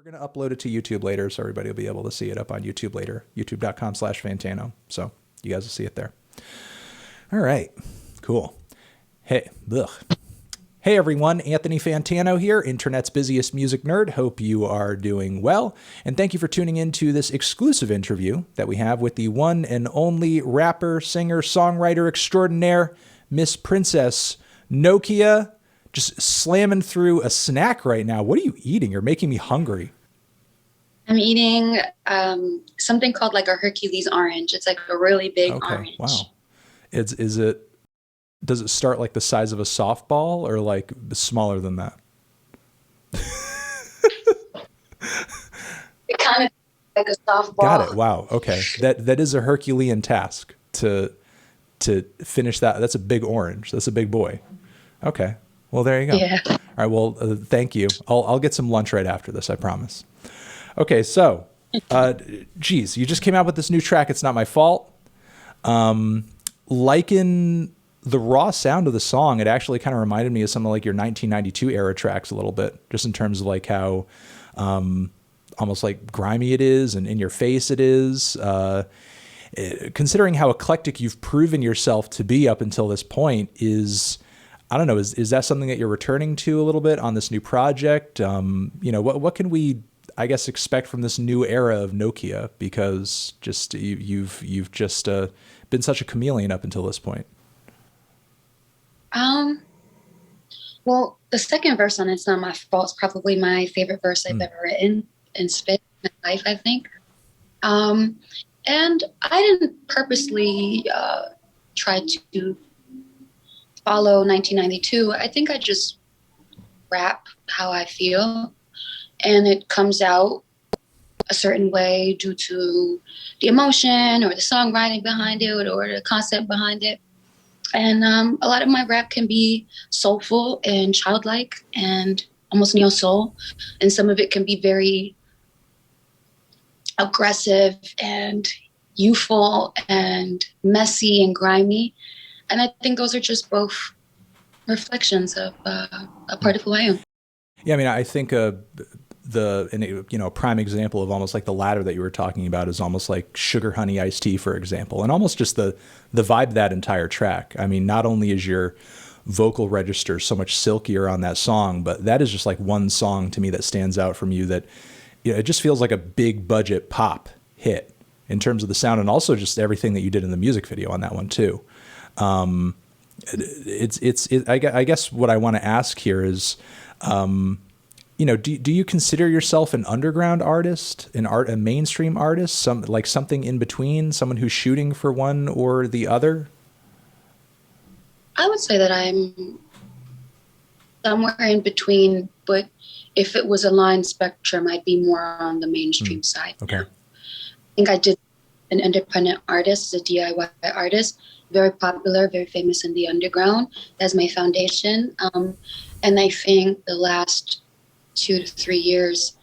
We're going to upload it to YouTube later, so everybody will be able to see it up on YouTube later, youtube.com/fantano. So you guys will see it there. All right, cool. Hey, ugh. Hey everyone, Anthony Fantano here, internet's busiest music nerd. Hope you are doing well. And thank you for tuning in to this exclusive interview that we have with the one and only rapper, singer, songwriter extraordinaire, Miss Princess Nokia. Just slamming through a snack right now. What are you eating? You're making me hungry. I'm eating something called like a Hercules orange. It's like a really big Okay, orange. wow. Is it, does it start like the size of a softball or like smaller than that? It kind of like a Got it. softball. Wow. Okay. That is a Herculean task to finish that. That's a big orange. That's a big boy. Okay. Well, there you go. Yeah. All right. Well, thank you. I'll get some lunch right after this. I promise. Okay. So, geez, you just came out with this new track. It's Not My Fault. Liken the raw sound of the song, it actually kind of reminded me of some of like your 1992 era tracks a little bit, just in terms of like how almost like grimy it is and in your face it is. Considering how eclectic you've proven yourself to be up until this point, I don't know, is that something that you're returning to a little bit on this new project? What can we, I guess, expect from this new era of Nokia? Because just you've just been such a chameleon up until this point. Um, well, the second verse on It's Not My Fault is probably my favorite verse I've Mm. ever written and spit in my life, I think. Um, and I didn't purposely try to follow 1992. I think I just rap how I feel, and it comes out a certain way due to the emotion or the songwriting behind it or the concept behind it. And a lot of my rap can be soulful and childlike and almost neo soul, and some of it can be very aggressive and youthful and messy and grimy. And I think those are just both reflections of a part of who I am. Yeah, I mean, I think a prime example of almost like the latter that you were talking about is almost like Sugar Honey Iced Tea, for example, and almost just the vibe of that entire track. I mean, not only is your vocal register so much silkier on that song, but that is just like one song to me that stands out from you that, it just feels like a big budget pop hit in terms of the sound and also just everything that you did in the music video on that one too. I guess what I want to ask here is, do you consider yourself an underground artist, a mainstream artist, something in between, someone who's shooting for one or the other? I would say that I'm somewhere in between, but if it was a line spectrum, I'd be more on the mainstream side. Okay. I think I did an independent artist, a DIY artist, very popular, very famous in the underground as my foundation. And I think the last 2 to 3 years,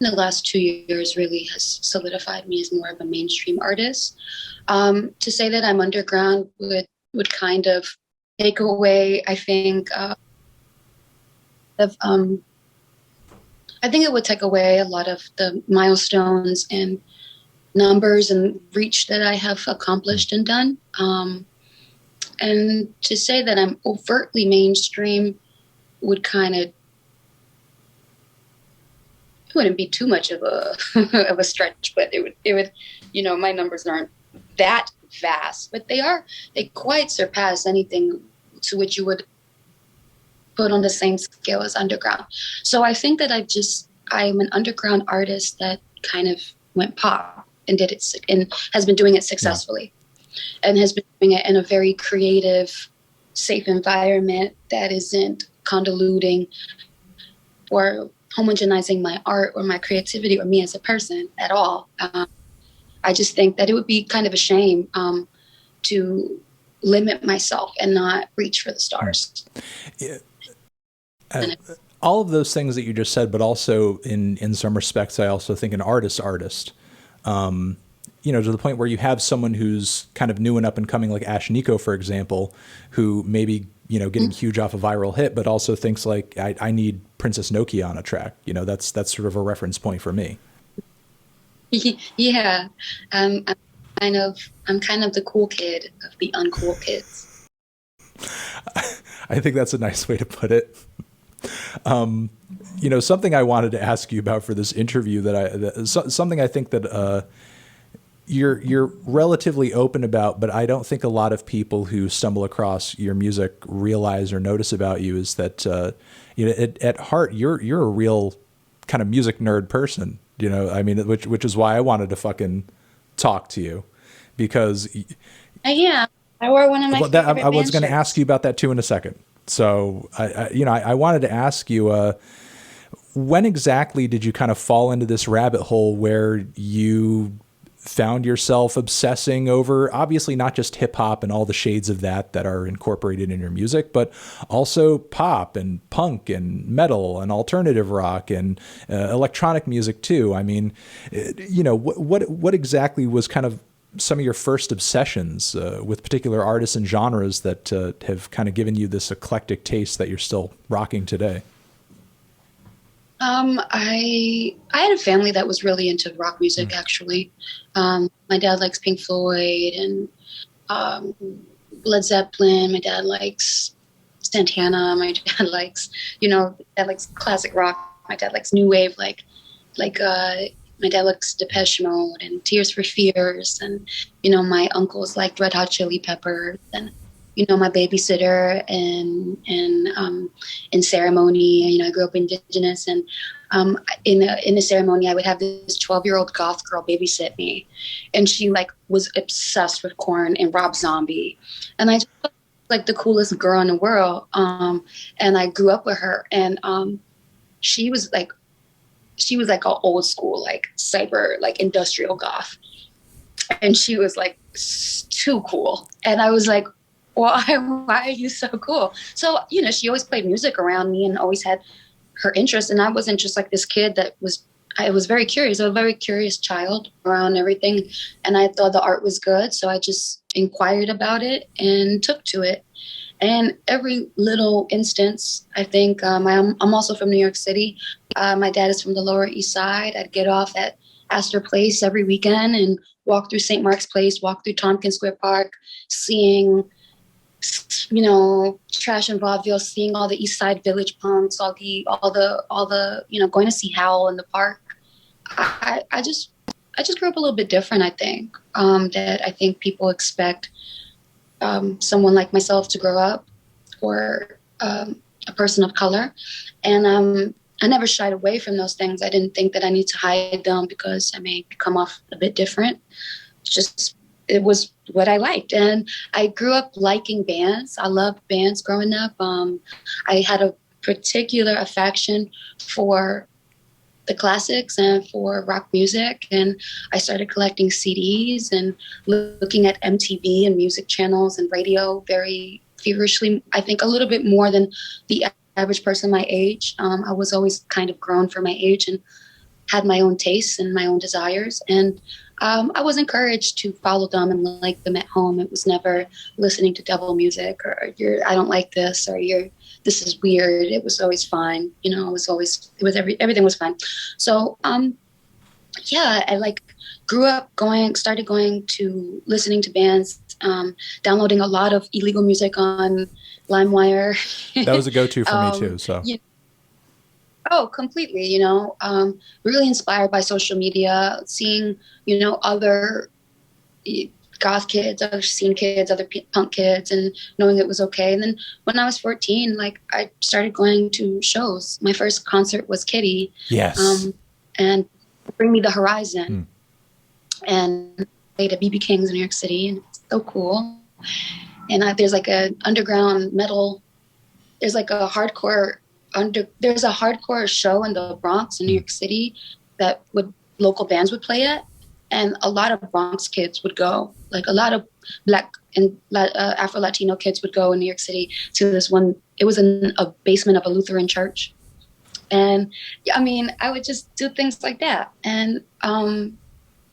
in the last 2 years really has solidified me as more of a mainstream artist. To say that I'm underground would kind of take away, I think, of I think it would take away a lot of the milestones and numbers and reach that I have accomplished and done. And to say that I'm overtly mainstream would kind of, it wouldn't be too much of a of a stretch, but it would, my numbers aren't that vast, but they quite surpass anything to which you would put on the same scale as underground. So I think that I'm an underground artist that kind of went pop and did it and has been doing it successfully, and has been doing it in a very creative, safe environment that isn't convoluting or homogenizing my art or my creativity or me as a person at all. I just think that it would be kind of a shame to limit myself and not reach for the stars. Yeah. All of those things that you just said, but also in some respects, I also think an artist, to the point where you have someone who's kind of new and up and coming, like Ash Nico, for example, who maybe getting huge off a viral hit, but also thinks like, I need Princess Nokia on a track. That's sort of a reference point for me. Yeah. I'm I'm kind of the cool kid of the uncool kids. I think that's a nice way to put it. Something I wanted to ask you about for this interview something I think that you're relatively open about, but I don't think a lot of people who stumble across your music realize or notice about you is that at heart you're a real kind of music nerd person. I mean, which is why I wanted to fucking talk to you, because Yeah, I wore one of my favorite I was band going to shirts. ask you about that too in a second. So I wanted to ask you, when exactly did you kind of fall into this rabbit hole where you found yourself obsessing over, obviously not just hip hop and all the shades of that are incorporated in your music, but also pop and punk and metal and alternative rock and electronic music too. I mean, what exactly was kind of some of your first obsessions with particular artists and genres that have kind of given you this eclectic taste that you're still rocking today? I had a family that was really into rock music, actually. My dad likes Pink Floyd and um, Led Zeppelin. My dad likes Santana. My dad likes, dad likes classic rock. My dad likes new wave, like my dad likes Depeche Mode and Tears for Fears, and my uncles like Red Hot Chili Peppers, and my babysitter in ceremony. I grew up indigenous, and in the ceremony, I would have this 12-year-old goth girl babysit me, and she like was obsessed with Korn and Rob Zombie, and I just felt like the coolest girl in the world. And I grew up with her, and she was like an old school, like cyber, like industrial goth, and she was like too cool, and I was like, why are you so cool? So, she always played music around me and always had her interest. And I wasn't just like this kid I was very curious. I was a very curious child around everything. And I thought the art was good. So I just inquired about it and took to it. And every little instance, I think, I'm also from New York City. My dad is from the Lower East Side. I'd get off at Astor Place every weekend and walk through St. Mark's Place, walk through Tompkins Square Park, seeing trash and vaudeville, seeing all the East Side Village punks, all the going to see Howl in the park. I just grew up a little bit different. I think that I think people expect someone like myself to grow up, or a person of color, and I never shied away from those things. I didn't think that I need to hide them because I may come off a bit different. It was what I liked. And I grew up liking bands. I loved bands growing up. I had a particular affection for the classics and for rock music. And I started collecting CDs and looking at MTV and music channels and radio very feverishly. I think a little bit more than the average person my age. I was always kind of grown for my age and had my own tastes and my own desires. And I was encouraged to follow them and like them at home. It was never listening to devil music or I don't like this, or this is weird. It was always fine. Everything was fine. So, yeah, I started going to listening to bands, downloading a lot of illegal music on LimeWire. That was a go-to for me too. So. Yeah. Oh, completely. Really inspired by social media, seeing, other goth kids, other scene kids, other punk kids, and knowing it was okay. And then when I was 14, like I started going to shows. My first concert was Kitty. Yes. And Bring Me the Horizon. And played at BB King's in New York City, and it's so cool. And there's like an underground metal. There's like a hardcore. There's a hardcore show in the Bronx in New York City that local bands would play at, and a lot of Bronx kids would go. Like a lot of Black and Afro Latino kids would go in New York City to this one. It was in a basement of a Lutheran church, and I mean, I would just do things like that, and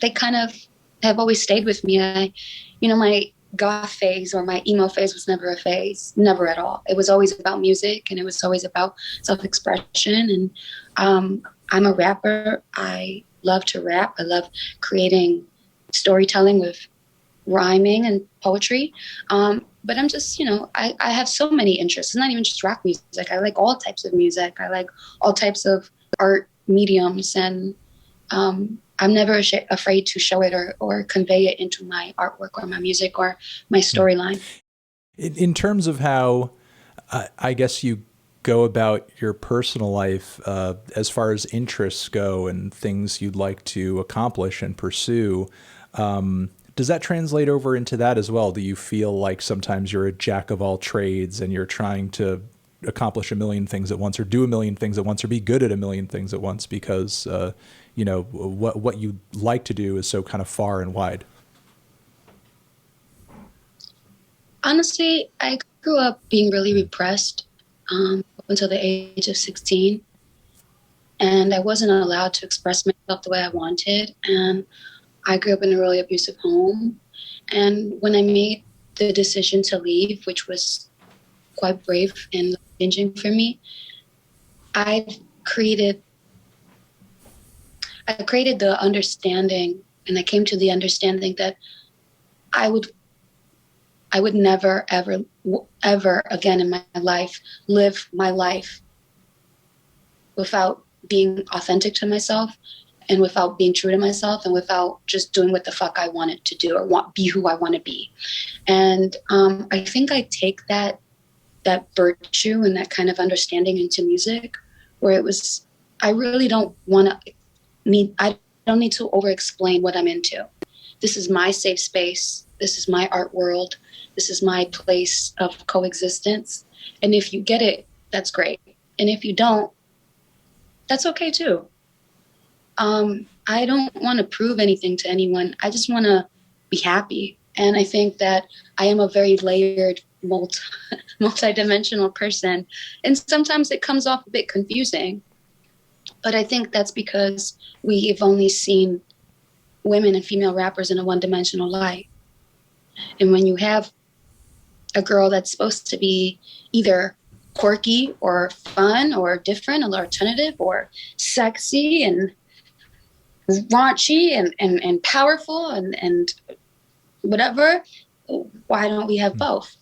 they kind of have always stayed with me. goth phase or my emo phase was never a phase, never at all. It was always about music and it was always about self-expression. And I'm a rapper. I love to rap. I love creating storytelling with rhyming and poetry. But I'm just, I have so many interests. It's not even just rock music. I like all types of music. I like all types of art mediums. And I'm never afraid to show it or convey it into my artwork or my music or my storyline. In terms of how, I guess you go about your personal life, as far as interests go and things you'd like to accomplish and pursue, does that translate over into that as well? Do you feel like sometimes you're a jack of all trades and you're trying to accomplish a million things at once or do a million things at once or be good at a million things at once because, what you like to do is so kind of far and wide? Honestly, I grew up being really repressed up until the age of 16. And I wasn't allowed to express myself the way I wanted. And I grew up in a really abusive home. And when I made the decision to leave, which was quite brave and changing for me, I created I created the understanding, and I came to the understanding that I would I would never ever again in my life live my life without being authentic to myself and without being true to myself and without just doing what the fuck I wanted to do or be who I want to be. And I think I take that virtue and that kind of understanding into music, where it was I really don't want to I don't need to over explain what I'm into. This is my safe space. This is my art world. This is my place of coexistence. And if you get it, that's great. And if you don't, that's okay too. I don't want to prove anything to anyone. I just want to be happy. And I think that I am a very layered, multi-dimensional person. And sometimes it comes off a bit confusing. But I think that's because we've only seen women and female rappers in a one-dimensional light. And when you have a girl that's supposed to be either quirky or fun or different or alternative or sexy and raunchy and powerful and whatever, why don't we have both?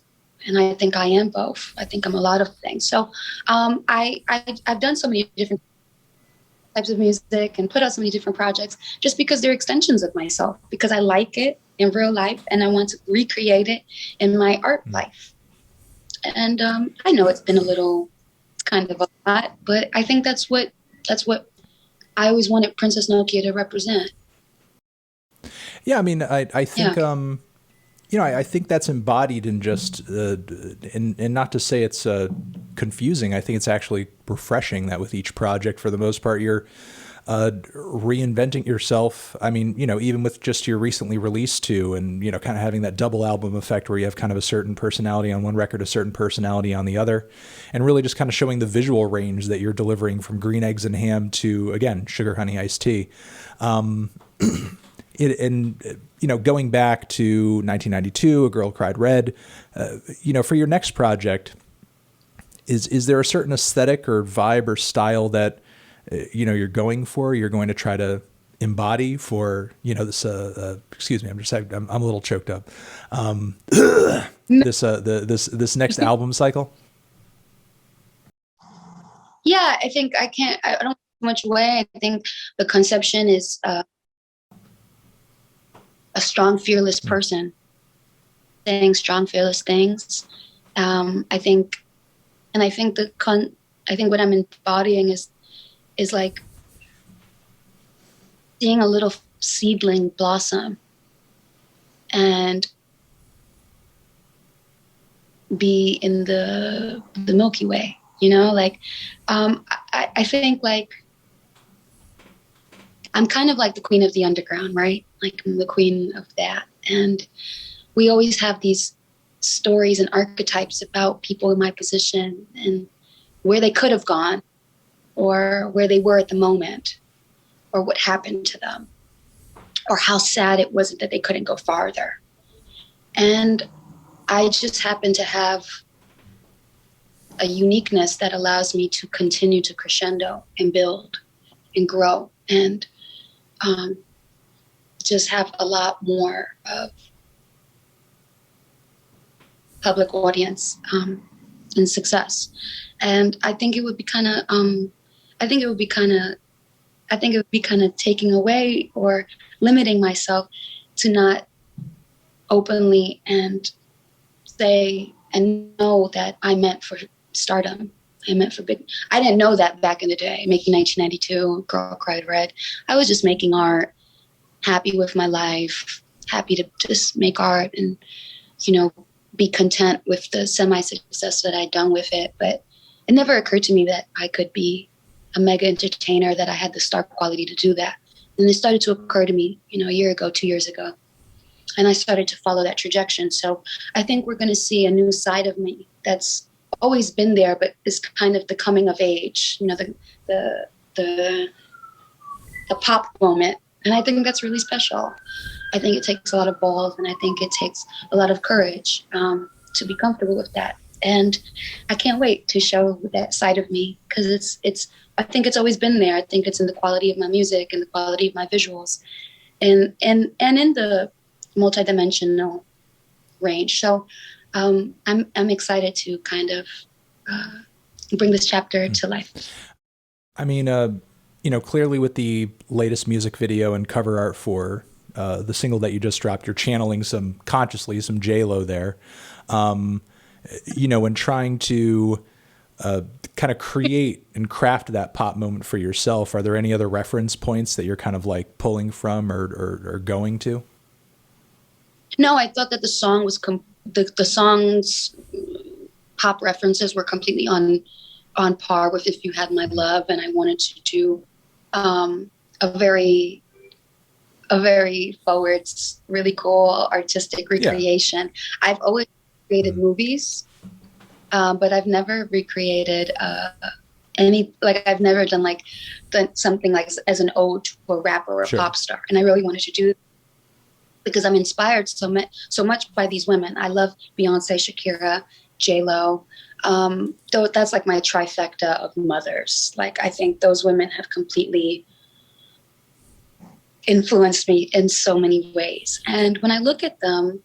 And I think I am both. I think I'm a lot of things. So I've done so many different types of music and put out so many different projects just because they're extensions of myself, because I like it in real life and I want to recreate it in my art life. And I know it's been it's kind of a lot, but I think that's what I always wanted Princess Nokia to represent. Yeah, I mean, I think, Yeah. I think that's embodied in just, and not to say it's confusing. I think it's actually refreshing that with each project, for the most part, you're reinventing yourself. I mean, even with just your recently released two, and kind of having that double album effect where you have kind of a certain personality on one record, a certain personality on the other, and really just kind of showing the visual range that you're delivering from Green Eggs and Ham to, again, Sugar Honey Iced Tea. Going back to 1992, A Girl Cried Red, for your next project, is there a certain aesthetic or vibe or style that, you're going for, you're going to try to embody for, this, excuse me, I'm a little choked up. This next album cycle? Yeah, I think I don't give much away. I think the conception is a strong, fearless person saying strong, fearless things. I think, and I think I think what I'm embodying is like seeing a little seedling blossom and be in the Milky Way. I think like I'm kind of like the queen of the underground, right? Like I'm the queen of that. And we always have these stories and archetypes about people in my position and where they could have gone or where they were at the moment or what happened to them or how sad it was that they couldn't go farther. And I just happen to have a uniqueness that allows me to continue to crescendo and build and grow and um, just have a lot more of public audience and success. And I think it would be kind of, I think it would be kind of, I think it would be kind of taking away or limiting myself to not openly and say and know that I meant for stardom. I meant for big. I didn't know that back in the day, making 1992, Girl Cried Red. I was just making art, happy with my life, happy to just make art and, you know, be content with the semi-success that I'd done with it. But it never occurred to me that I could be a mega entertainer, that I had the star quality to do that. And it started to occur to me, you know, a year ago, 2 years ago. And I started to follow that trajectory. So I think we're going to see a new side of me that's always been there, but is kind of the coming of age, you know, the, the, the pop moment. And I think that's really special. I think it takes a lot of balls, and I think it takes a lot of courage to be comfortable with that. And I can't wait to show that side of me, because I think it's always been there. I think it's in the quality of my music and the quality of my visuals, and in the multidimensional range. So I'm excited to kind of bring this chapter to life. I mean, you know, clearly with the latest music video and cover art for the single that you just dropped, you're channeling consciously some J-Lo there. You know, when trying to kind of create and craft that pop moment for yourself, are there any other reference points that you're kind of like pulling from or going to? No, I thought that the song was the song's pop references were completely on par with "If You Had My Love," and I wanted to do a very forward, really cool artistic recreation. Yeah. I've always created movies, but I've never recreated I've never done something like as an ode to a rapper or a pop star, and I really wanted to do. Because I'm inspired so much by these women. I love Beyonce, Shakira, J-Lo. Though that's like my trifecta of mothers. Like, I think those women have completely influenced me in so many ways. And when I look at them,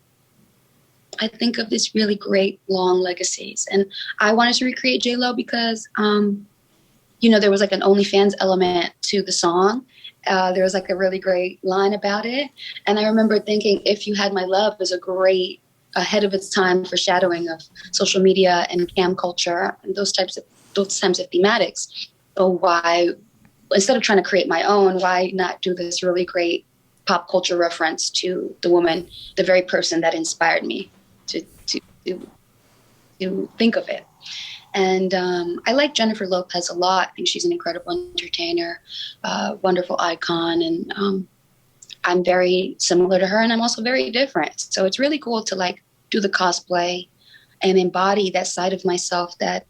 I think of these really great long legacies. And I wanted to recreate J-Lo because, you know, there was like an OnlyFans element to the song. There was like a really great line about it. And I remember thinking, "If You Had My Love" is a great ahead of its time foreshadowing of social media and cam culture and those types of thematics. So why, instead of trying to create my own, why not do this really great pop culture reference to the woman, the very person that inspired me to think of it. And I like Jennifer Lopez a lot. I think she's an incredible entertainer, wonderful icon. And I'm very similar to her, and I'm also very different. So it's really cool to like do the cosplay and embody that side of myself that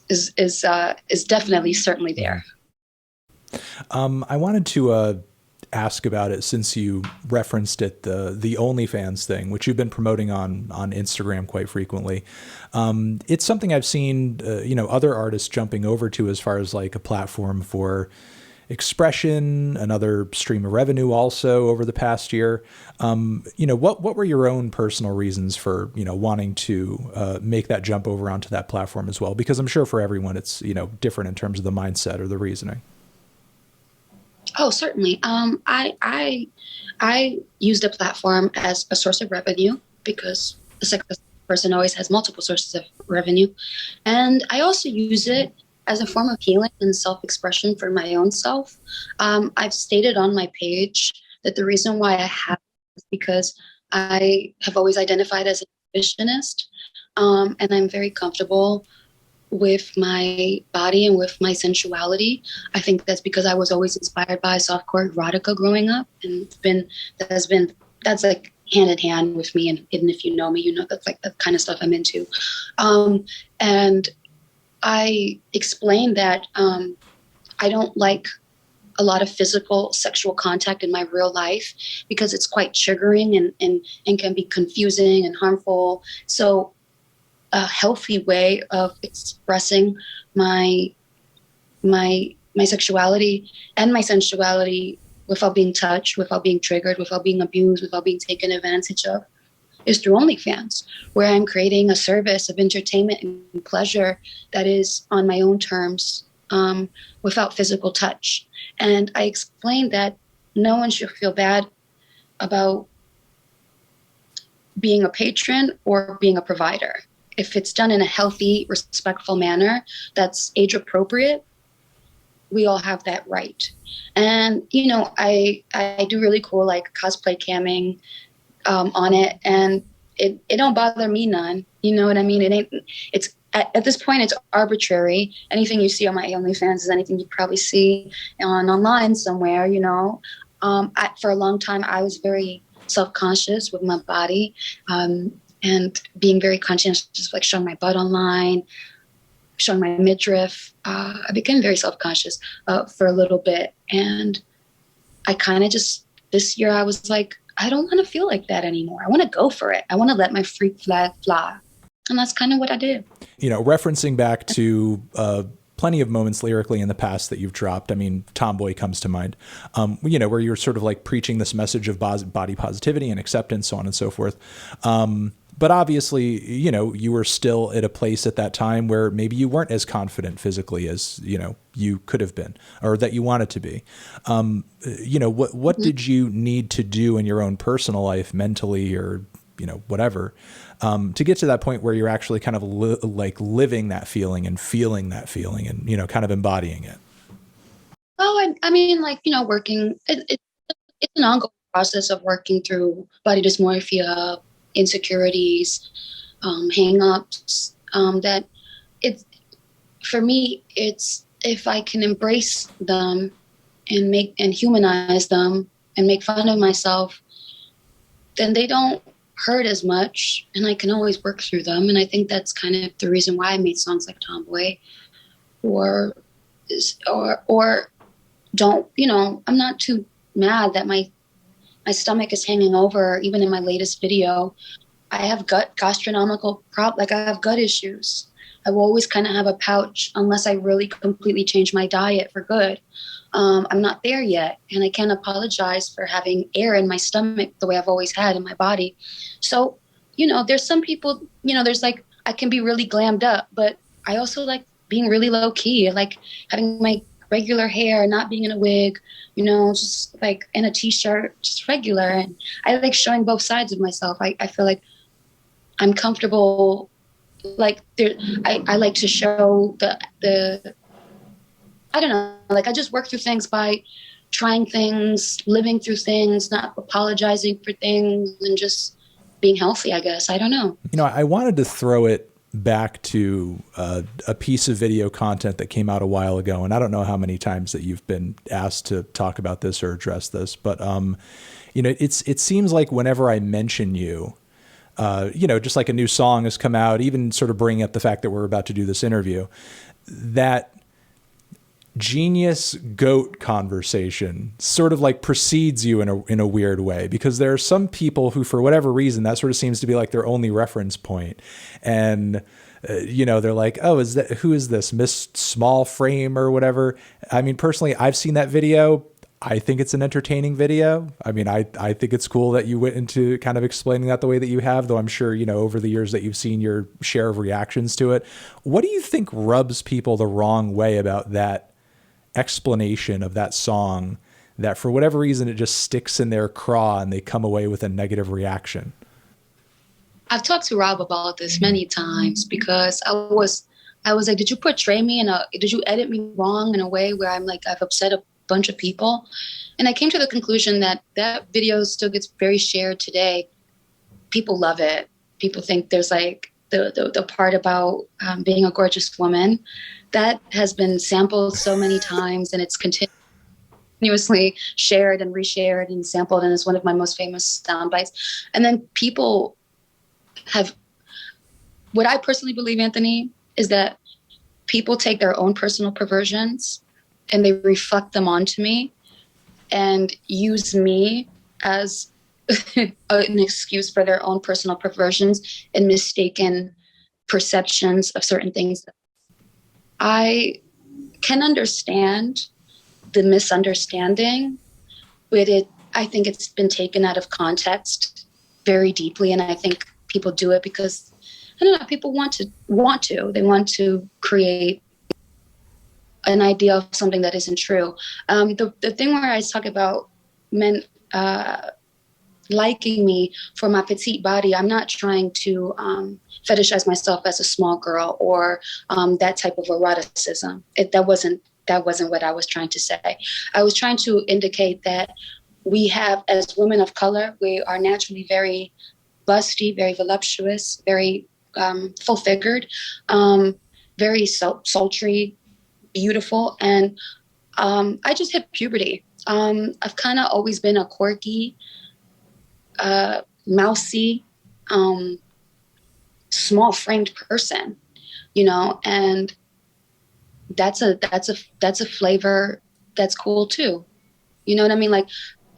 is definitely, certainly there. I wanted to ask about it, since you referenced it, the OnlyFans thing, which you've been promoting on Instagram quite frequently. It's something I've seen, you know, other artists jumping over to as far as like a platform for expression, another stream of revenue also over the past year. You know, what were your own personal reasons for, you know, wanting to make that jump over onto that platform as well? Because I'm sure for everyone it's, you know, different in terms of the mindset or the reasoning. Oh, certainly. I used a platform as a source of revenue because a successful person always has multiple sources of revenue. And I also use it as a form of healing and self-expression for my own self. I've stated on my page that the reason why I have is because I have always identified as an exhibitionist, and I'm very comfortable with my body and with my sensuality. I think that's because I was always inspired by softcore erotica growing up, and that's like hand in hand with me. And if you know me, you know that's like the kind of stuff I'm into. And I explained that I don't like a lot of physical sexual contact in my real life because it's quite triggering and can be confusing and harmful. So a healthy way of expressing my my sexuality and my sensuality without being touched, without being triggered, without being abused, without being taken advantage of is through OnlyFans, where I'm creating a service of entertainment and pleasure that is on my own terms, without physical touch. And I explained that no one should feel bad about being a patron or being a provider. If it's done in a healthy, respectful manner that's age appropriate, we all have that right. And, you know, I do really cool like cosplay camming on it, and it don't bother me none. You know what I mean? It's at this point it's arbitrary. Anything you see on my OnlyFans is anything you probably see online somewhere, you know. For a long time I was very self-conscious with my body, and being very conscientious, like showing my butt online, showing my midriff. I became very self-conscious for a little bit, and I kind of just this year I was like, I don't want to feel like that anymore. I want to go for it. I want to let my freak flag fly. And that's kind of what I did. You know, referencing back to plenty of moments lyrically in the past that you've dropped. I mean, Tomboy comes to mind, you know, where you're sort of like preaching this message of body positivity and acceptance, so on and so forth. But obviously, you know, you were still at a place at that time where maybe you weren't as confident physically as, you know, you could have been or that you wanted to be. You know, what did you need to do in your own personal life, mentally or, you know, whatever, to get to that point where you're actually kind of like living that feeling and feeling that feeling and, you know, kind of embodying it? Oh, I mean, like, you know, working, it's an ongoing process of working through body dysmorphia, insecurities, hang-ups, that it's, for me, it's if I can embrace them and humanize them and make fun of myself, then they don't hurt as much and I can always work through them. And I think that's kind of the reason why I made songs like Tomboy or don't, you know, I'm not too mad that my stomach is hanging over. Even in my latest video, I have gastronomical like I have gut issues. I will always kind of have a pouch unless I really completely change my diet for good. I'm not there yet, and I can't apologize for having air in my stomach the way I've always had in my body. So, you know, there's some people, you know, there's like, I can be really glammed up, but I also like being really low key. I like having my regular hair, not being in a wig, you know, just like in a t-shirt, just regular. And I like showing both sides of myself. I feel like I'm comfortable. Like I like to show the I don't know, like I just work through things by trying things, living through things, not apologizing for things, and just being healthy, I guess. I don't know. You know, I wanted to throw it back to a piece of video content that came out a while ago, and I don't know how many times that you've been asked to talk about this or address this, but you know, it seems like whenever I mention you, you know, just like a new song has come out, even sort of bringing up the fact that we're about to do this interview, that genius goat conversation sort of like precedes you in a weird way, because there are some people who, for whatever reason, that sort of seems to be like their only reference point. And, you know, they're like, oh, who is this Miss Small Frame or whatever? I mean, personally, I've seen that video. I think it's an entertaining video. I mean, I think it's cool that you went into kind of explaining that the way that you have, though I'm sure, you know, over the years that you've seen your share of reactions to it. What do you think rubs people the wrong way about that explanation of that song, that for whatever reason it just sticks in their craw and they come away with a negative reaction? I've talked to Rob about this many times because I was like, did you portray me did you edit me wrong in a way where I'm like, I've upset a bunch of people? And I came to the conclusion that that video still gets very shared today. People love it. People think there's like the part about being a gorgeous woman that has been sampled so many times, and it's continuously shared and reshared and sampled, and is one of my most famous sound bites. And then people have, what I personally believe, Anthony, is that people take their own personal perversions and they reflect them onto me and use me as an excuse for their own personal perversions and mistaken perceptions of certain things. I can understand the misunderstanding, but I think it's been taken out of context very deeply. And I think people do it because, I don't know, people they want to create an idea of something that isn't true. The thing where I talk about men liking me for my petite body, I'm not trying to fetishize myself as a small girl or that type of eroticism. That wasn't what I was trying to say. I was trying to indicate that we have, as women of color, we are naturally very busty, very voluptuous, very full-figured, very sultry, beautiful, and I just hit puberty. I've kind of always been a quirky, mousy, small-framed person, and that's a flavor that's cool too. You know what I mean? Like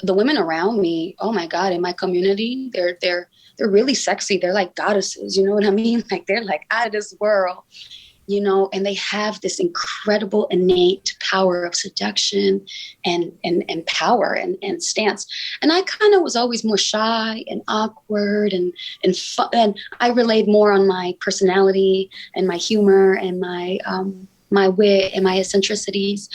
the women around me, oh my God, in my community, they're really sexy. They're like goddesses. You know what I mean? Like they're like out of this world. And they have this incredible innate power of seduction and power and stance. And I kind of was always more shy and awkward and fun, and I relayed more on my personality and my humor and my wit and my eccentricities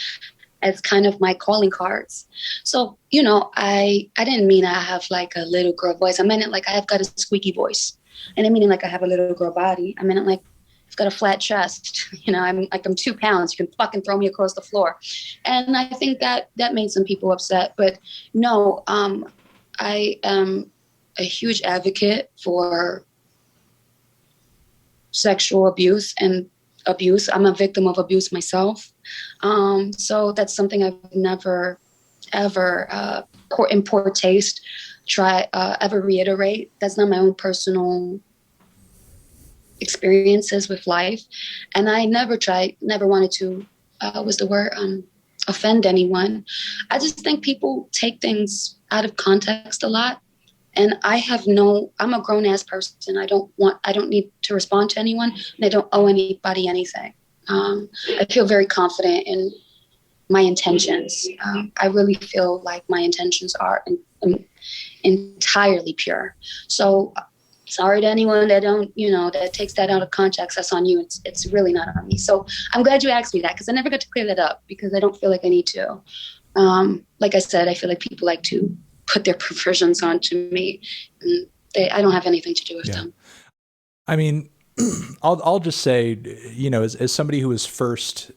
as kind of my calling cards. So, I didn't mean I have like a little girl voice. I meant it like I have got a squeaky voice. I didn't mean it like I have a little girl body. I meant it like I've got a flat chest. I'm 2 pounds. You can fucking throw me across the floor. And I think that made some people upset. But no, I am a huge advocate for sexual abuse and abuse. I'm a victim of abuse myself. So that's something I've never, ever, in poor taste, ever reiterate. That's not my own personal experiences with life. And I never wanted to, offend anyone. I just think people take things out of context a lot. And I'm a grown ass person. I don't need to respond to anyone, and I don't owe anybody anything. I feel very confident in my intentions. I really feel like my intentions are entirely pure. So sorry to anyone that that takes that out of context. That's on you. It's really not on me. So I'm glad you asked me that, because I never got to clear that up, because I don't feel like I need to. Like I said, I feel like people like to put their perversions onto me. And I don't have anything to do with them. I mean, I'll just say, as somebody who was first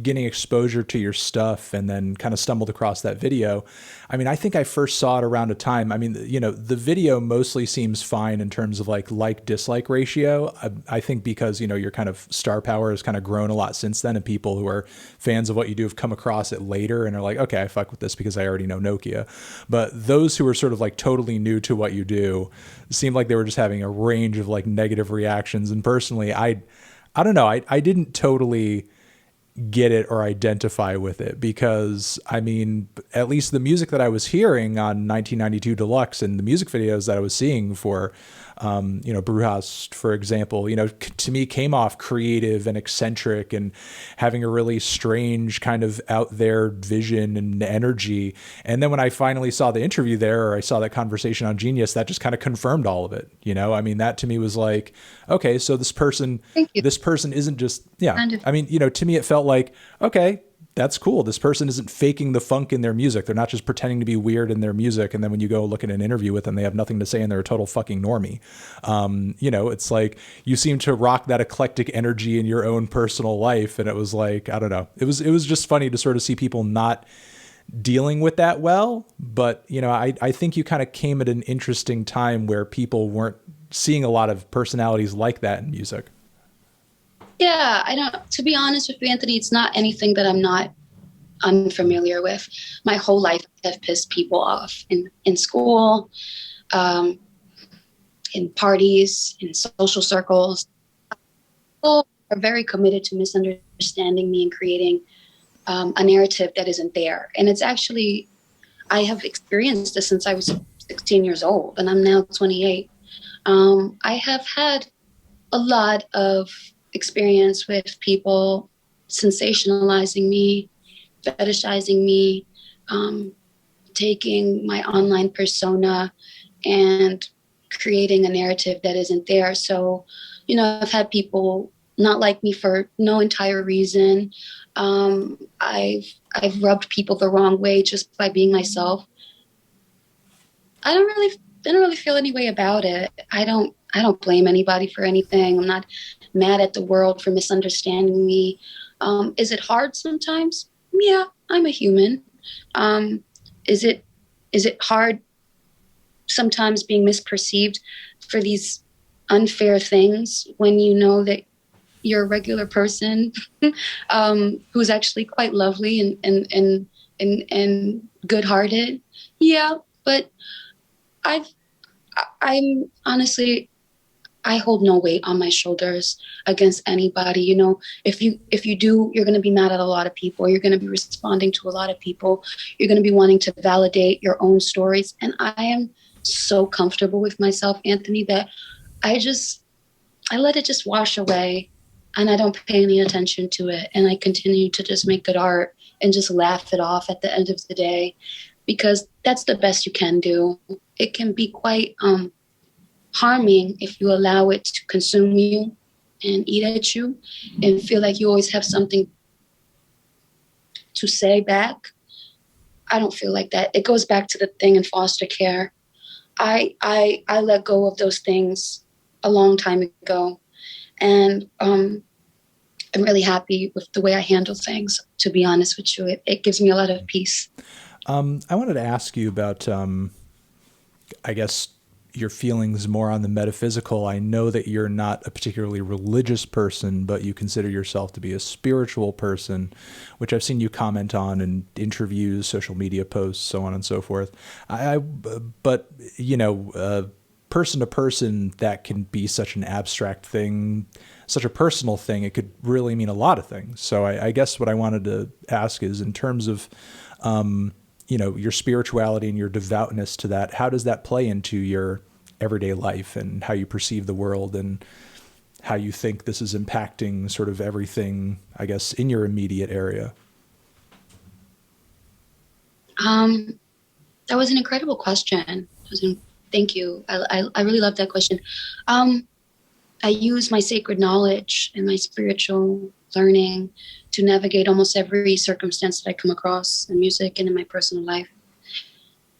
getting exposure to your stuff and then kind of stumbled across that video. I mean, I think I first saw it around a time. I mean, the video mostly seems fine in terms of like dislike ratio. I think because, your kind of star power has kind of grown a lot since then, and people who are fans of what you do have come across it later and are like, okay, I fuck with this because I already know Nokia. But those who are sort of like totally new to what you do seem like they were just having a range of like negative reactions. And personally, I don't know. I didn't totally get it or identify with it, because I mean, at least the music that I was hearing on 1992 Deluxe and the music videos that I was seeing for, Brujas, for example, to me came off creative and eccentric and having a really strange kind of out there vision and energy. And then when I finally saw the interview there, or I saw that conversation on Genius, that just kind of confirmed all of it. I mean, that to me was like, okay, so this person isn't just, I mean, to me, it felt like, okay, that's cool. This person isn't faking the funk in their music. They're not just pretending to be weird in their music. And then when you go look at an interview with them, they have nothing to say and they're a total fucking normie. It's like you seem to rock that eclectic energy in your own personal life. And it was like, I don't know. It was just funny to sort of see people not dealing with that well. But, I think you kind of came at an interesting time where people weren't seeing a lot of personalities like that in music. Yeah, to be honest with you, Anthony, it's not anything that I'm not unfamiliar with. My whole life I've pissed people off in school, in parties, in social circles. People are very committed to misunderstanding me and creating a narrative that isn't there. And it's actually, I have experienced this since I was 16 years old, and I'm now 28. I have had a lot of experience with people sensationalizing me, fetishizing me, um, taking my online persona and creating a narrative that isn't there. So, I've had people not like me for no entire reason. I've rubbed people the wrong way just by being myself. I don't really I don't really feel any way about it. I don't blame anybody for anything. I'm not mad at the world for misunderstanding me. Is it hard sometimes? Yeah, I'm a human. Um, is it is it hard sometimes being misperceived for these unfair things when you know that you're a regular person who's actually quite lovely and good-hearted? Yeah, but I've I'm honestly, I hold no weight on my shoulders against anybody. If you do, you're going to be mad at a lot of people. You're going to be responding to a lot of people. You're going to be wanting to validate your own stories. And I am so comfortable with myself, Anthony, that I just I let it just wash away, and I don't pay any attention to it. And I continue to just make good art and just laugh it off at the end of the day, because that's the best you can do. It can be quite harming if you allow it to consume you and eat at you and feel like you always have something to say back. I don't feel like that. It goes back to the thing in foster care. I let go of those things a long time ago, and I'm really happy with the way I handle things. To be honest with you, it gives me a lot of peace. I wanted to ask you about, I guess, your feelings more on the metaphysical. I know that you're not a particularly religious person, but you consider yourself to be a spiritual person, which I've seen you comment on in interviews, social media posts, so on and so forth. But person to person, that can be such an abstract thing, such a personal thing. It could really mean a lot of things. So I guess what I wanted to ask is, in terms of your spirituality and your devoutness to that, how does that play into your everyday life and how you perceive the world and how you think this is impacting sort of everything, I guess, in your immediate area? Um, that was an incredible question. Thank you. I really love that question. Um, I use my sacred knowledge and my spiritual learning to navigate almost every circumstance that I come across in music and in my personal life.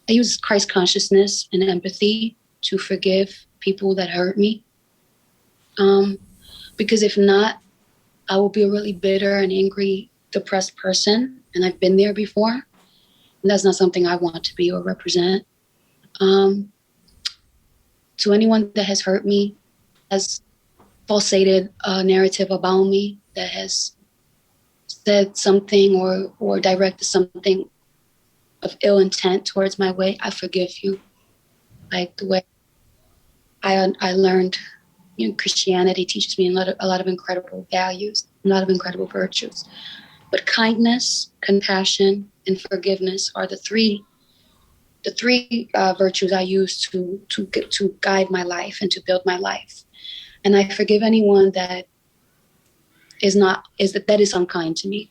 I use Christ consciousness and empathy to forgive people that hurt me. Because if not, I will be a really bitter and angry, depressed person. And I've been there before. And that's not something I want to be or represent. To anyone that has hurt me, has falsated a narrative about me, that has said something or directed something of ill intent towards my way, I forgive you. Like the way I learned, Christianity teaches me a lot of incredible values, a lot of incredible virtues. But kindness, compassion, and forgiveness are the three virtues I use to guide my life and to build my life. And I forgive anyone that is unkind to me.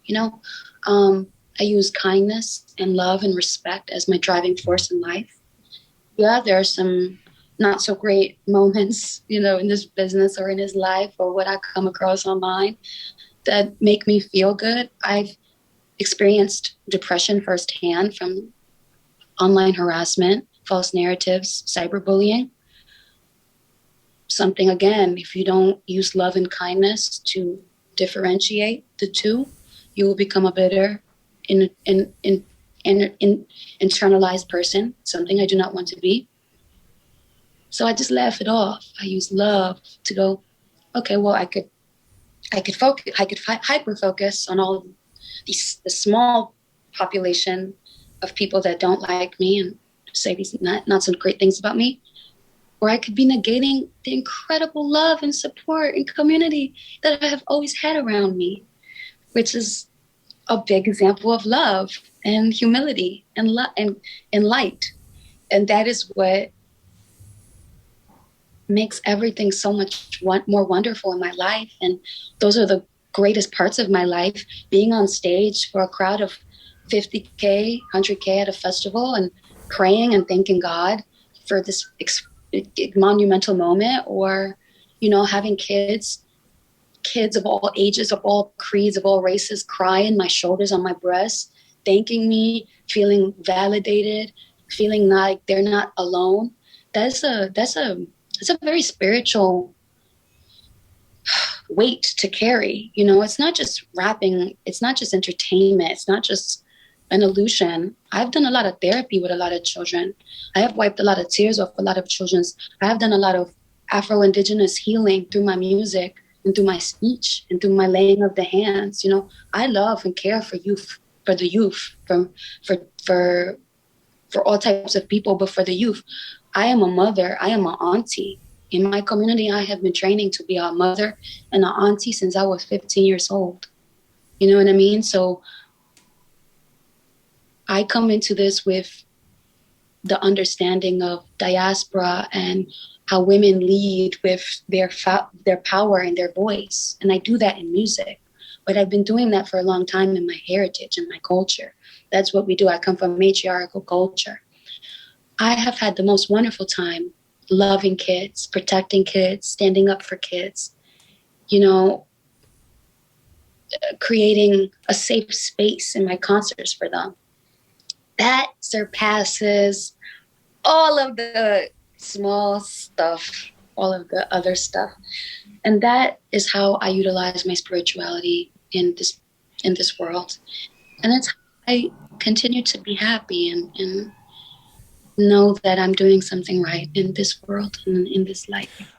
I use kindness and love and respect as my driving force in life. Yeah, there are some not so great moments, in this business or in his life or what I come across online that make me feel good. I've experienced depression firsthand from online harassment, false narratives, cyberbullying. Something, again, if you don't use love and kindness to differentiate the two, you will become a bitter, internalized person, something I do not want to be. So I just laugh it off. I use love to go, okay, well, I could focus, I could hyper focus on all the small population of people that don't like me and say these not so great things about me. Or I could be negating the incredible love and support and community that I have always had around me, which is a big example of love and humility and light. And that is what makes everything so much more wonderful in my life. And those are the greatest parts of my life, being on stage for a crowd of 50K, 100K at a festival and praying and thanking God for this monumental moment, or, having kids of all ages, of all creeds, of all races cry in my shoulders, on my breast, thanking me, feeling validated, feeling like they're not alone. That's a very spiritual weight to carry. It's not just rapping, it's not just entertainment, it's not just an illusion. I've done a lot of therapy with a lot of children. I have wiped a lot of tears off a lot of children's. I have done a lot of Afro-Indigenous healing through my music and through my speech and through my laying of the hands. I love and care for youth, for the youth, for all types of people, but for the youth. I am a mother, I am an auntie. In my community, I have been training to be a mother and an auntie since I was 15 years old. You know what I mean? So I come into this with the understanding of diaspora and how women lead with their power and their voice. And I do that in music. But I've been doing that for a long time in my heritage and my culture. That's what we do. I come from matriarchal culture. I have had the most wonderful time loving kids, protecting kids, standing up for kids, creating a safe space in my concerts for them. That surpasses all of the small stuff, all of the other stuff. And that is how I utilize my spirituality in this world. And that's how I continue to be happy and know that I'm doing something right in this world and in this life.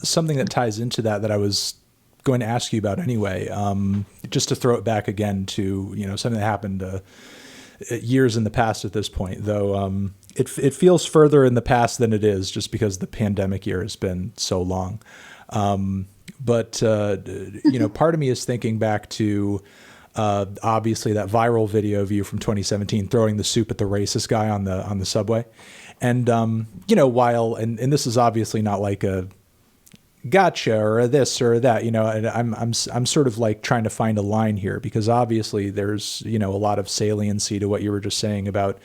Something that ties into that I was going to ask you about anyway, just to throw it back again to, something that happened years in the past at this point, though it feels further in the past than it is just because the pandemic year has been so long. But part of me is thinking back to obviously that viral video of you from 2017 throwing the soup at the racist guy on the subway. And, and this is obviously not like a gotcha or a this or that, and I'm sort of like trying to find a line here because obviously there's, a lot of saliency to what you were just saying about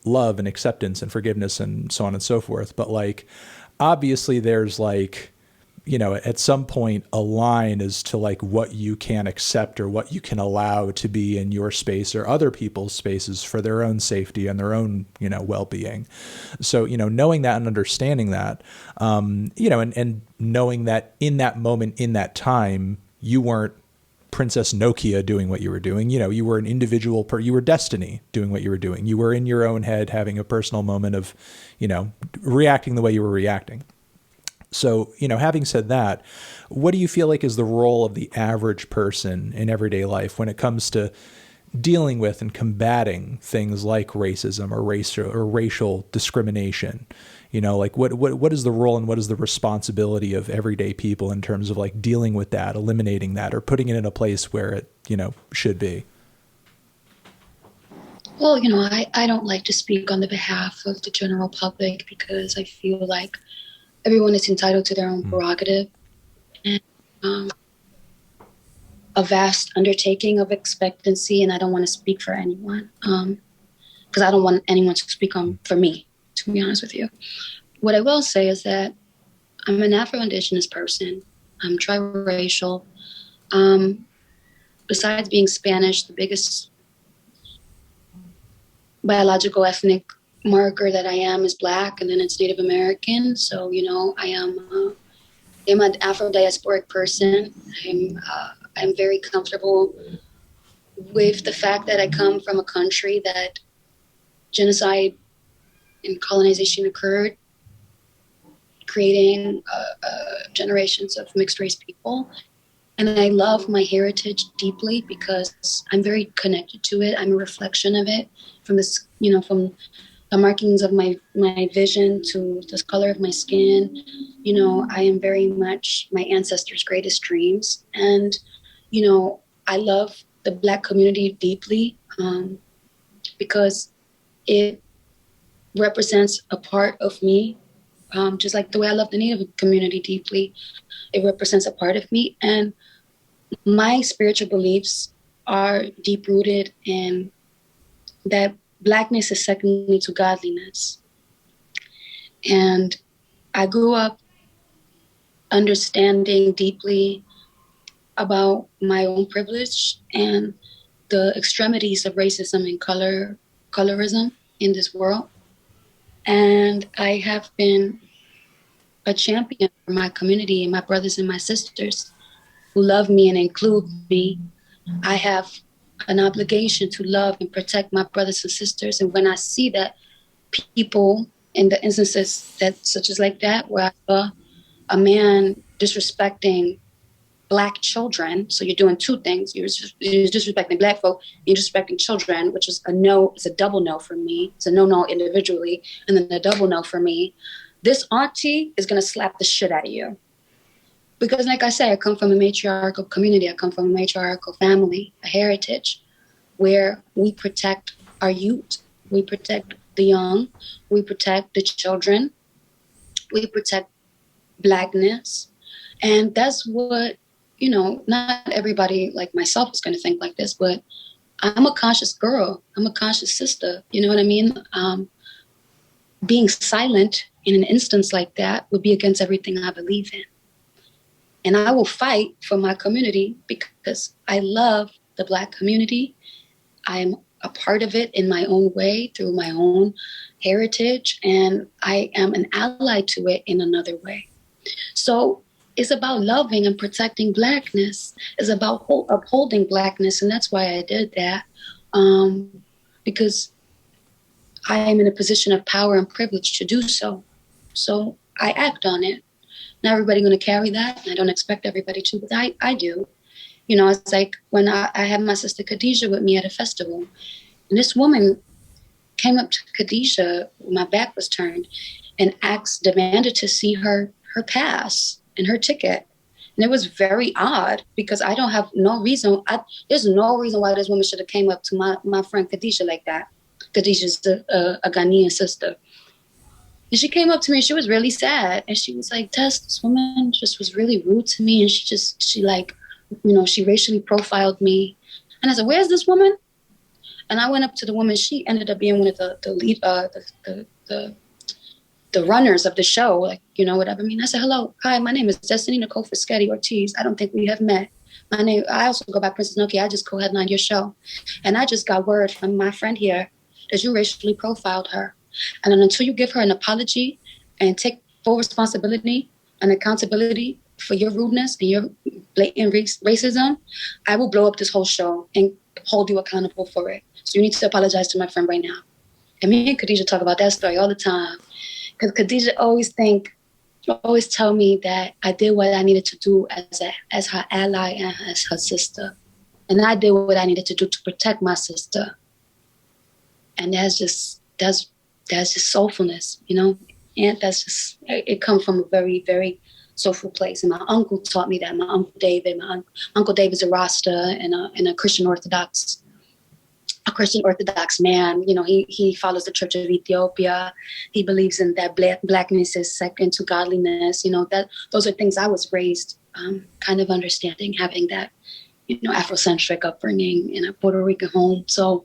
love and acceptance and forgiveness and so on and so forth. But like, obviously there's like, at some point a line as to like what you can accept or what you can allow to be in your space or other people's spaces for their own safety and their own, well-being. So, knowing that and understanding that, and knowing that in that moment, in that time, you weren't Princess Nokia doing what you were doing. You were an individual, you were Destiny doing what you were doing. You were in your own head having a personal moment of, reacting the way you were reacting. So, having said that, what do you feel like is the role of the average person in everyday life when it comes to dealing with and combating things like racism or racial discrimination? Like what is the role and what is the responsibility of everyday people in terms of like dealing with that, eliminating that, or putting it in a place where it, should be? Well, I don't like to speak on the behalf of the general public because I feel like everyone is entitled to their own prerogative, and a vast undertaking of expectancy. And I don't want to speak for anyone because I don't want anyone to speak for me, to be honest with you. What I will say is that I'm an Afro-Indigenous person. I'm triracial. Besides being Spanish, the biggest biological ethnic marker that I am is Black, and then it's Native American. So, I'm an Afro-diasporic person. I'm very comfortable with the fact that I come from a country that genocide and colonization occurred, creating generations of mixed race people. And I love my heritage deeply because I'm very connected to it. I'm a reflection of it from this, from the markings of my vision to the color of my skin. I am very much my ancestors' greatest dreams. And, I love the Black community deeply, because it represents a part of me, just like the way I love the Native community deeply. It represents a part of me. And my spiritual beliefs are deep rooted in that Blackness is secondary to godliness. And I grew up understanding deeply about my own privilege and the extremities of racism and colorism in this world. And I have been a champion for my community and my brothers and my sisters who love me and include me. I have an obligation to love and protect my brothers and sisters. And when I see that people in the instances that such as like that, where I saw a man disrespecting Black children, so you're doing two things. You're disrespecting Black folk, you're disrespecting children, which is a no, it's a double no for me. It's a no individually, and then a double no for me. This auntie is gonna slap the shit out of you. Because like I say, I come from a matriarchal community. I come from a matriarchal family, a heritage where we protect our youth. We protect the young. We protect the children. We protect Blackness. And that's what, not everybody like myself is going to think like this, but I'm a conscious girl. I'm a conscious sister. You know what I mean? Being silent in an instance like that would be against everything I believe in. And I will fight for my community because I love the Black community. I'm a part of it in my own way through my own heritage, and I am an ally to it in another way. So it's about loving and protecting Blackness. It's about upholding Blackness, and that's why I did that, because I am in a position of power and privilege to do so. So I act on it. Not everybody going to carry that, and I don't expect everybody to, but I do. It's like when I had my sister Khadijah with me at a festival, and this woman came up to Khadijah when my back was turned and demanded to see her pass and her ticket. And it was very odd because I don't have no reason. There's no reason why this woman should have came up to my friend Khadijah like that. Khadijah's a Ghanaian sister. And she came up to me and she was really sad. And she was like, Tess, this woman just was really rude to me. And she racially profiled me. And I said, where's this woman? And I went up to the woman. She ended up being one of the lead, the runners of the show, whatever. I mean, I said, hello, hi, my name is Destiny Nicole Fisketti Ortiz. I don't think we have met. I also go by Princess Nokia. I just co-headlined your show. And I just got word from my friend here that you racially profiled her. And then until you give her an apology and take full responsibility and accountability for your rudeness and your blatant racism, I will blow up this whole show and hold you accountable for it. So you need to apologize to my friend right now. And me and Khadijah talk about that story all the time. Because Khadijah always tell me that I did what I needed to do as her ally and as her sister. And I did what I needed to do to protect my sister. And that's just soulfulness, And it comes from a very, very soulful place. And my uncle taught me that. My Uncle David, Uncle David's a Rasta and a Christian Orthodox man. He follows the Church of Ethiopia. He believes in that Blackness is second to godliness. Those are things I was raised kind of understanding, having that, Afrocentric upbringing in a Puerto Rican home. So,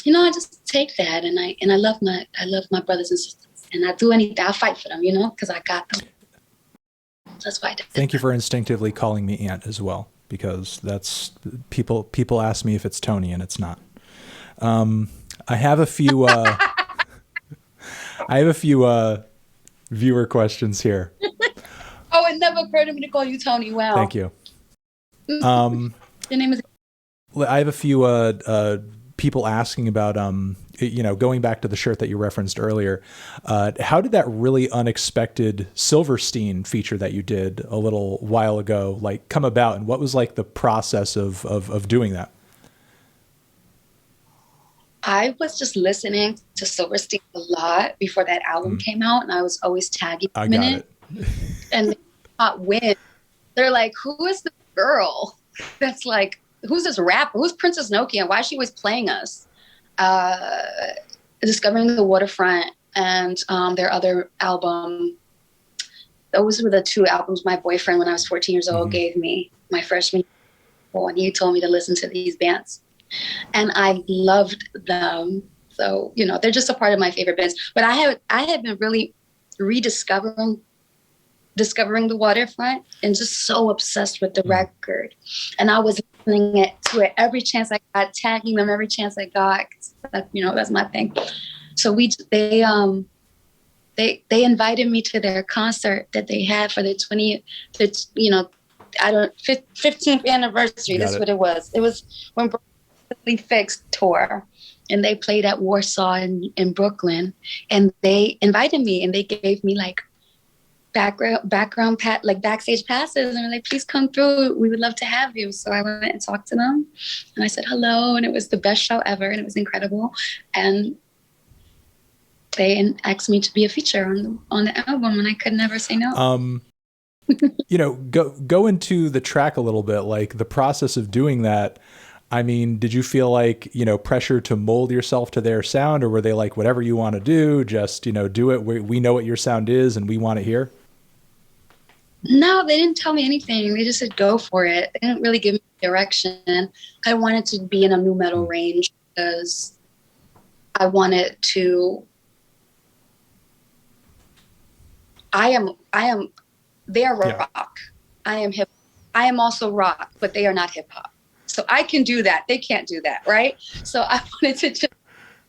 I just take that and I love my brothers and sisters, and I do anything. I fight for them, because I got them. That's why I did. Thank you for instinctively calling me Aunt as well, because that's people ask me if it's Tony and it's not. I have a few viewer questions here. Oh, it never occurred to me to call you Tony. Wow. Thank you. Your name is. I have a few people asking about going back to the shirt that you referenced earlier. How did that really unexpected Silverstein feature that you did a little while ago come about, and what was the process of doing that? I was just listening to Silverstein a lot before that album came out, and I was always tagging them in it. And they not win. They're like, who is the girl that's who's this rapper? Who's Princess Nokia? Why is she always playing us? Uh, Discovering the Waterfront and their other album. Those were the two albums my boyfriend, when I was 14 years old, gave me my freshman year, and he told me to listen to these bands. And I loved them. So, you know, they're just a part of my favorite bands. But I had been really discovering the Waterfront and just so obsessed with the record. And I was listening to it every chance I got, tagging them every chance I got. You know, that's my thing. So they invited me to their concert that they had for their 20th, you know, 15th anniversary. That's what it was. It was when Perfectly Fixed tour, and they played at Warsaw in Brooklyn, and they invited me, and they gave me like backstage passes, and were like, please come through. We would love to have you. So I went and talked to them, and I said hello, and it was the best show ever, and it was incredible. And they asked me to be a feature on the album, and I could never say no. You know, go into the track a little bit, like the process of doing that. I mean, did you feel like, you know, pressure to mold yourself to their sound, or were they like, whatever you want to do, just, you know, do it. We know what your sound is and we want it here? No, they didn't tell me anything. They just said, go for it. They didn't really give me direction. I wanted to be in a nu metal range because I wanted to, they are rock. I am hip. I am also rock, but they are not hip hop. So I can do that. They can't do that, right? So I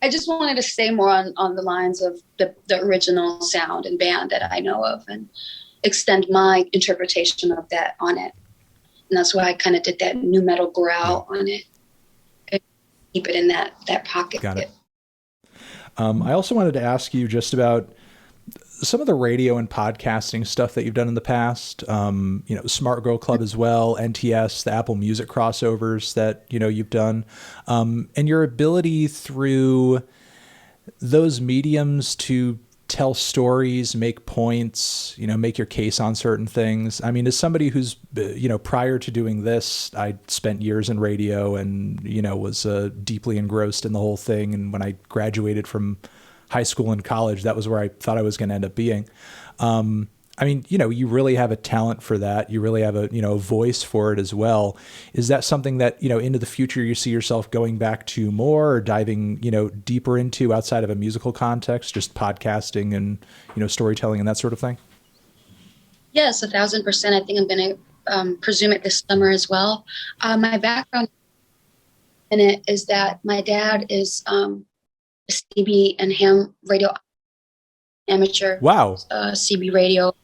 just wanted to stay more on the lines of the original sound and band that I know of, and extend my interpretation of that on it. And that's why I kind of did that nu metal growl on it. And keep it in that pocket. Got it. I also wanted to ask you just about some of the radio and podcasting stuff that you've done in the past, you know, Smart Girl Club as well, NTS, the Apple Music crossovers that, you know, you've done, and your ability through those mediums to tell stories, make points, you know, make your case on certain things. I mean, as somebody who's, you know, prior to doing this, I spent years in radio and, you know, was deeply engrossed in the whole thing. And when I graduated from high school and college, that was where I thought I was going to end up being. I mean, you know, you really have a talent for that. You really have a, you know, voice for it as well. Is that something that, you know, into the future you see yourself going back to more, or diving, you know, deeper into outside of a musical context, just podcasting and, you know, storytelling and that sort of thing? Yes, 1,000%. I think I'm going to pursue it this summer as well. My background in it is that my dad is a CB and ham radio amateur. Wow. CB radio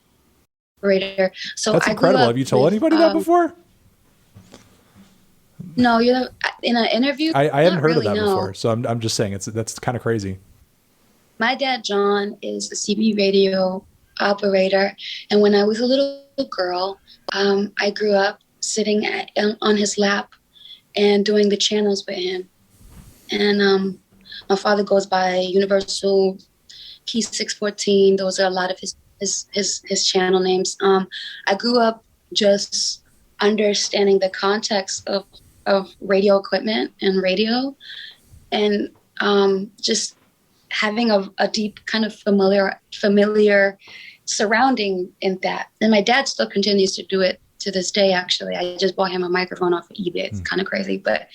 operator. So that's incredible. Have you told anybody that before? No, you're in an interview. I hadn't heard really, of that before. So I'm just saying that's kind of crazy. My dad, John, is a CB radio operator. And when I was a little girl, I grew up sitting on his lap and doing the channels with him. And my father goes by Universal Key 614. Those are a lot of his channel names. I grew up just understanding the context of radio equipment and radio, and just having a deep kind of familiar surrounding in that. And my dad still continues to do it to this day. Actually, I just bought him a microphone off of eBay. It's kind of crazy, but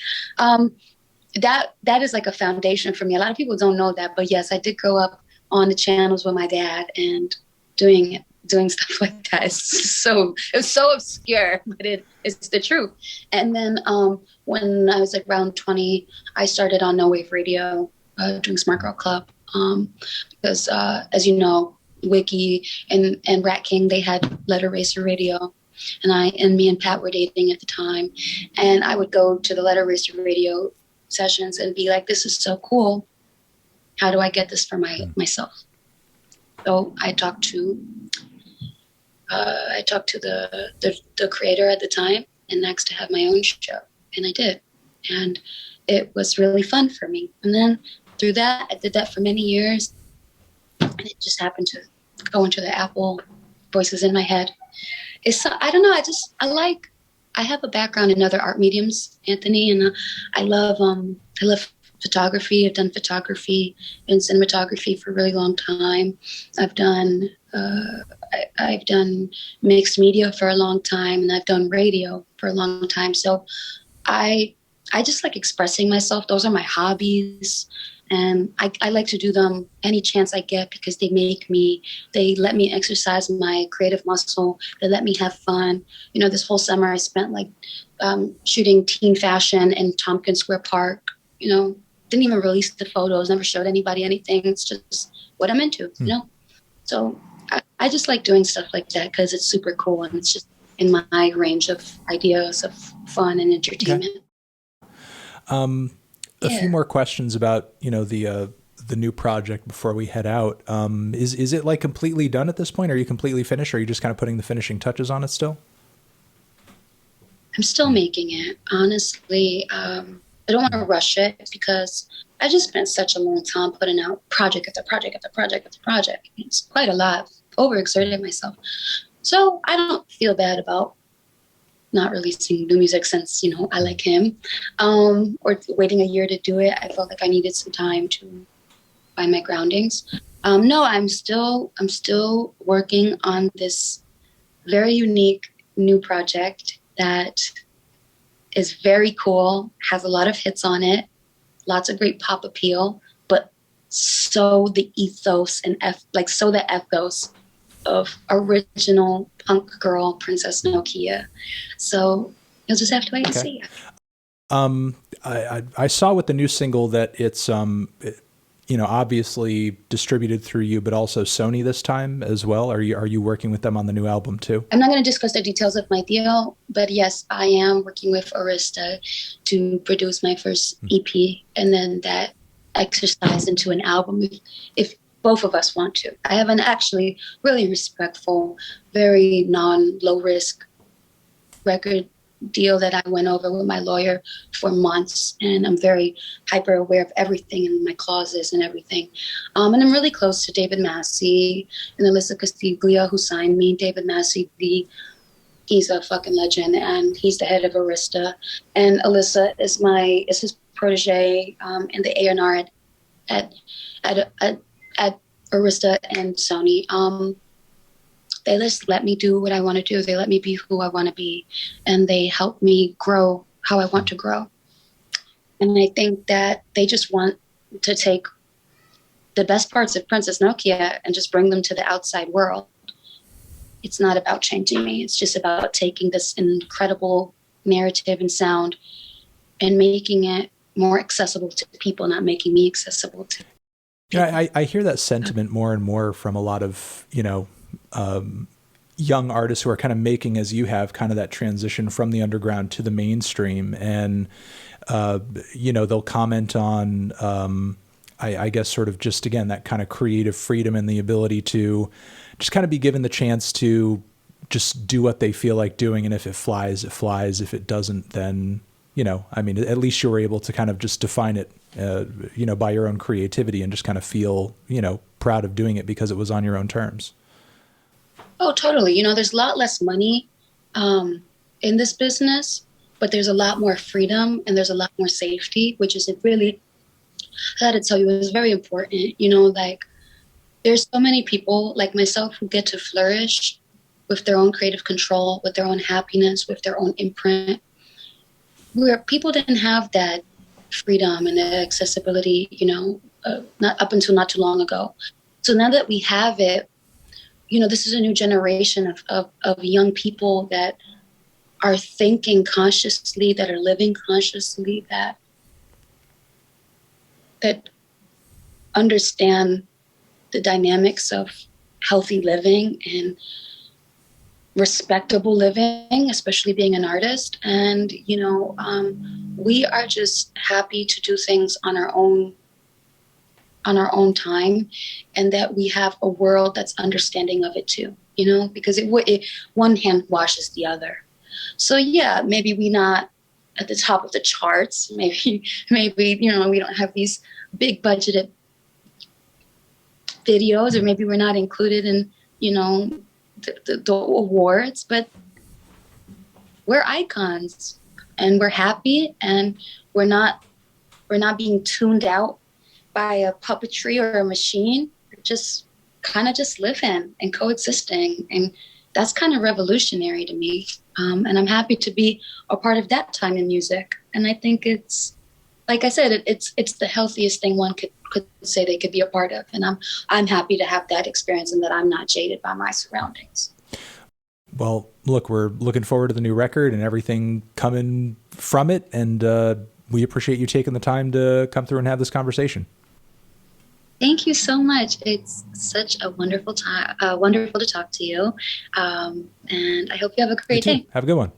that is like a foundation for me. A lot of people don't know that, but yes, I did grow up on the channels with my dad and doing stuff like that. It's so obscure, but it's the truth. And then when I was around 20, I started on No Wave Radio, doing Smart Girl Club, because as you know, Wiki and Rat King, they had Letter Racer Radio, and me and Pat were dating at the time, and I would go to the Letter Racer Radio sessions and be like, this is so cool. How do I get this for myself? So I talked to the creator at the time and asked to have my own show, and I did, and it was really fun for me. And then through that, I did that for many years, and it just happened to go into the Apple Voices in my head. I don't know. I like I have a background in other art mediums, Anthony, and I love photography. I've done photography and cinematography for a really long time. I've done I've done mixed media for a long time, and I've done radio for a long time. So I I just like expressing myself. Those are my hobbies. And I like to do them any chance I get because they let me exercise my creative muscle. They let me have fun. You know, this whole summer I spent like shooting teen fashion in Tompkins Square Park. You know, didn't even release the photos, never showed anybody anything. It's just what I'm into, you know? So I just like doing stuff like that because it's super cool and it's just in my range of ideas of fun and entertainment. Okay. A few more questions about, you know, the new project before we head out. Is it like completely done at this point? Are you completely finished? Or are you just kind of putting the finishing touches on it still? I'm still making it. Honestly, I don't want to rush it because I just spent such a long time putting out project after project after project after project. It's quite a lot. Overexerted myself. So I don't feel bad about not releasing new music since, you know, I like him. Or waiting a year to do it. I felt like I needed some time to find my groundings. No, I'm still working on this very unique new project that is very cool, has a lot of hits on it, lots of great pop appeal, but so the ethos and so the ethos of original punk girl Princess Nokia. So you'll just have to wait and Okay. see. I saw with the new single that it's you know, obviously distributed through you, but also Sony this time as well. Are you working with them on the new album too? I'm not going to discuss the details of my deal, but yes, I am working with Arista to produce my first EP, and then that exercise into an album if both of us want to. I have an actually really respectful, very low risk record deal that I went over with my lawyer for months, and I'm very hyper aware of everything in my clauses and everything. And I'm really close to David Massey and Alyssa Castiglia, who signed me. David Massey, he's a fucking legend, and he's the head of Arista. And Alyssa is his protege in the A&R at Arista and Sony. They just let me do what I want to do. They let me be who I want to be, and they help me grow how I want to grow. And I think that they just want to take the best parts of Princess Nokia and just bring them to the outside world. It's not about changing me. It's just about taking this incredible narrative and sound and making it more accessible to people, not making me accessible to people. Yeah, I hear that sentiment more and more from a lot of, you know, young artists who are kind of making, as you have, kind of that transition from the underground to the mainstream. And, you know, they'll comment on, I guess, sort of just, again, that kind of creative freedom and the ability to just kind of be given the chance to just do what they feel like doing. And if it flies, it flies. If it doesn't, then, you know, I mean, at least you were able to kind of just define it, you know, by your own creativity and just kind of feel, you know, proud of doing it because it was on your own terms. Oh, totally. You know, there's a lot less money in this business, but there's a lot more freedom and there's a lot more safety, which is really, I got to tell you, it's very important. You know, like there's so many people like myself who get to flourish with their own creative control, with their own happiness, with their own imprint, where people didn't have that freedom and the accessibility, you know, not up until not too long ago. So now that we have it, you know, this is a new generation of young people that are thinking consciously, that are living consciously, that understand the dynamics of healthy living and respectable living, especially being an artist. And, you know, we are just happy to do things on our own time, and that we have a world that's understanding of it too, you know, because it one hand washes the other. So yeah, maybe we not at the top of the charts, maybe, you know, we don't have these big budgeted videos, or maybe we're not included in, you know, the awards, but we're icons, and we're happy, and we're not we're not being tuned out by a puppetry or a machine. We're just kind of just living and coexisting, and that's kind of revolutionary to me. And I'm happy to be a part of that time in music. And I think it's, like I said, it's the healthiest thing one could say they could be a part of. And I'm happy to have that experience and that I'm not jaded by my surroundings. Well, look, we're looking forward to the new record and everything coming from it. And we appreciate you taking the time to come through and have this conversation. Thank you so much. It's such a wonderful time, wonderful to talk to you. And I hope you have a great day. Have a good one.